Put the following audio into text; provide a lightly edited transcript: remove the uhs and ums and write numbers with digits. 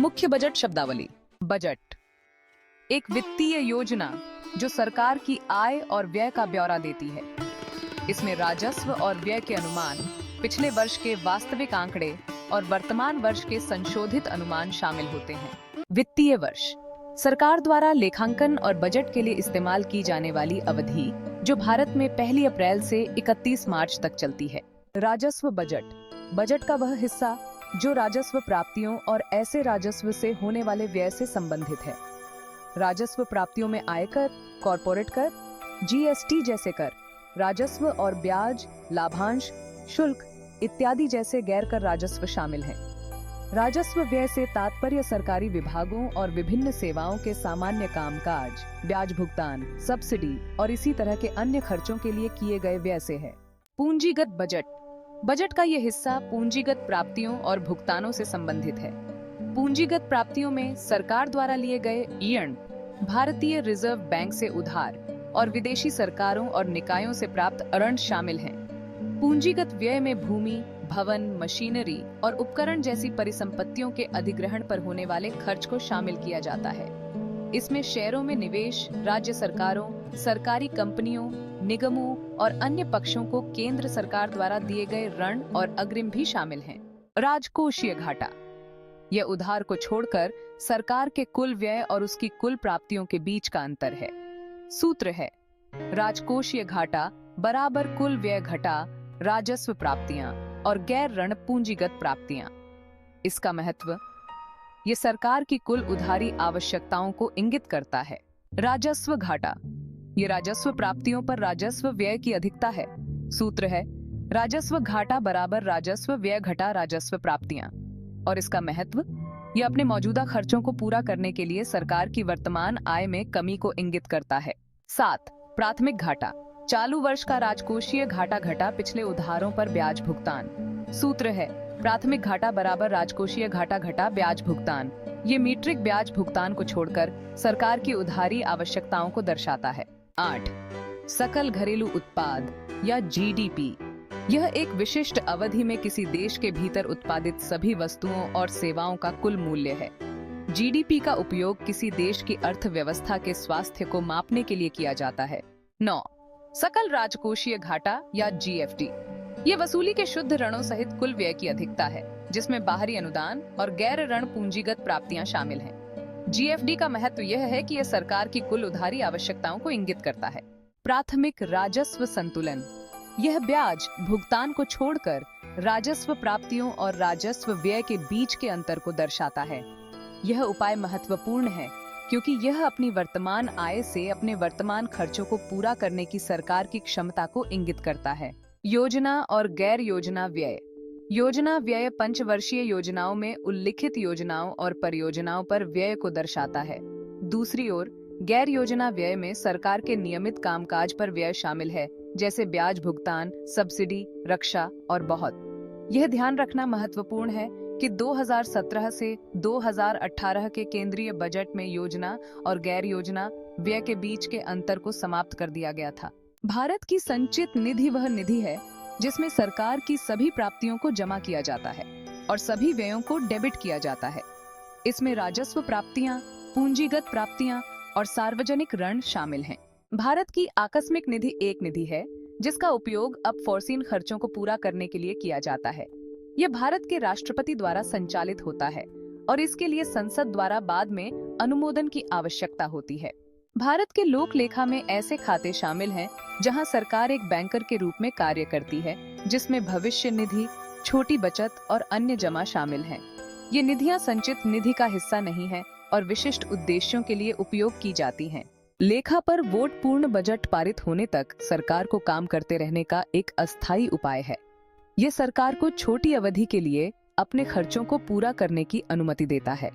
मुख्य बजट शब्दावली। बजट एक वित्तीय योजना जो सरकार की आय और व्यय का ब्यौरा देती है। इसमें राजस्व और व्यय के अनुमान, पिछले वर्ष के वास्तविक आंकड़े और वर्तमान वर्ष के संशोधित अनुमान शामिल होते हैं। वित्तीय वर्ष सरकार द्वारा लेखांकन और बजट के लिए इस्तेमाल की जाने वाली अवधि जो भारत में 1 अप्रैल से 31 मार्च तक चलती है। राजस्व बजट का वह हिस्सा जो राजस्व प्राप्तियों और ऐसे राजस्व से होने वाले व्यय से संबंधित है। राजस्व प्राप्तियों में आयकर, कॉर्पोरेट कर, जीएसटी जैसे कर, राजस्व और ब्याज, लाभांश, शुल्क इत्यादि जैसे गैर कर राजस्व शामिल हैं। राजस्व व्यय से तात्पर्य सरकारी विभागों और विभिन्न सेवाओं के सामान्य कामकाज, ब्याज भुगतान, सब्सिडी और इसी तरह के अन्य खर्चों के लिए किए गए व्यय से है। पूंजीगत बजट का यह हिस्सा पूंजीगत प्राप्तियों और भुगतानों से संबंधित है। पूंजीगत प्राप्तियों में सरकार द्वारा लिए गए ऋण, भारतीय रिजर्व बैंक से उधार और विदेशी सरकारों और निकायों से प्राप्त ऋण शामिल हैं। पूंजीगत व्यय में भूमि, भवन, मशीनरी और उपकरण जैसी परिसंपत्तियों के अधिग्रहण पर होने वाले खर्च को शामिल किया जाता है। इसमें शेयरों में निवेश, राज्य सरकारों, सरकारी कंपनियों, निगमों और अन्य पक्षों को केंद्र सरकार द्वारा दिए गए ऋण और अग्रिम भी शामिल हैं। राजकोषीय घाटा यह उधार को छोड़कर सरकार के कुल व्यय और उसकी कुल प्राप्तियों के बीच का अंतर है। सूत्र है राजकोषीय घाटा बराबर कुल व्यय घटा राजस्व प्राप्तियां और गैर ऋण पूंजीगत प्राप्तियां। इसका महत्व ये सरकार की कुल उधारी आवश्यकताओं को इंगित करता है। राजस्व घाटा ये राजस्व प्राप्तियों पर राजस्व व्यय की अधिकता है। सूत्र है राजस्व घाटा बराबर राजस्व व्यय घटा राजस्व प्राप्तियां और इसका महत्व यह अपने मौजूदा खर्चों को पूरा करने के लिए सरकार की वर्तमान आय में कमी को इंगित करता है। 7. प्राथमिक घाटा चालू वर्ष का राजकोषीय घाटा घटा पिछले उधारों पर ब्याज भुगतान। सूत्र है प्राथमिक घाटा बराबर राजकोषीय घाटा घटा ब्याज भुगतान। ये मीट्रिक ब्याज भुगतान को छोड़कर सरकार की उधारी आवश्यकताओं को दर्शाता है। 8. सकल घरेलू उत्पाद या जीडीपी यह एक विशिष्ट अवधि में किसी देश के भीतर उत्पादित सभी वस्तुओं और सेवाओं का कुल मूल्य है। जीडीपी का उपयोग किसी देश की अर्थव्यवस्था के स्वास्थ्य को मापने के लिए किया जाता है। 9. सकल राजकोषीय घाटा या जीएफटी ये वसूली के शुद्ध ऋणों सहित कुल व्यय की अधिकता है, जिसमें बाहरी अनुदान और गैर ऋण पूंजीगत प्राप्तियां शामिल हैं। जीएफडी का महत्व यह है कि यह सरकार की कुल उधारी आवश्यकताओं को इंगित करता है। प्राथमिक राजस्व संतुलन यह ब्याज भुगतान को छोड़कर राजस्व प्राप्तियों और राजस्व व्यय के बीच के अंतर को दर्शाता है। यह उपाय महत्वपूर्ण है क्योंकि यह अपनी वर्तमान आय से अपने वर्तमान खर्चों को पूरा करने की सरकार की क्षमता को इंगित करता है। योजना और गैर योजना व्यय योजना व्यय पंचवर्षीय योजनाओं में उल्लिखित योजनाओं और परियोजनाओं पर व्यय को दर्शाता है। दूसरी ओर गैर योजना व्यय में सरकार के नियमित कामकाज पर व्यय शामिल है, जैसे ब्याज भुगतान, सब्सिडी, रक्षा और बहुत। यह ध्यान रखना महत्वपूर्ण है कि 2017 से 2018 के केंद्रीय बजट में योजना और गैर योजना व्यय के बीच के अंतर को समाप्त कर दिया गया था। भारत की संचित निधि वह निधि है जिसमें सरकार की सभी प्राप्तियों को जमा किया जाता है और सभी व्ययों को डेबिट किया जाता है। इसमें राजस्व प्राप्तियां, पूंजीगत प्राप्तियां और सार्वजनिक ऋण शामिल हैं। भारत की आकस्मिक निधि एक निधि है जिसका उपयोग अनफोर्सीन खर्चों को पूरा करने के लिए किया जाता है। यह भारत के राष्ट्रपति द्वारा संचालित होता है और इसके लिए संसद द्वारा बाद में अनुमोदन की आवश्यकता होती है। भारत के लोक लेखा में ऐसे खाते शामिल हैं जहां सरकार एक बैंकर के रूप में कार्य करती है, जिसमें भविष्य निधि, छोटी बचत और अन्य जमा शामिल हैं। ये निधियां संचित निधि का हिस्सा नहीं है और विशिष्ट उद्देश्यों के लिए उपयोग की जाती हैं। लेखा पर वोट पूर्ण बजट पारित होने तक सरकार को काम करते रहने का एक अस्थायी उपाय है। ये सरकार को छोटी अवधि के लिए अपने खर्चों को पूरा करने की अनुमति देता है।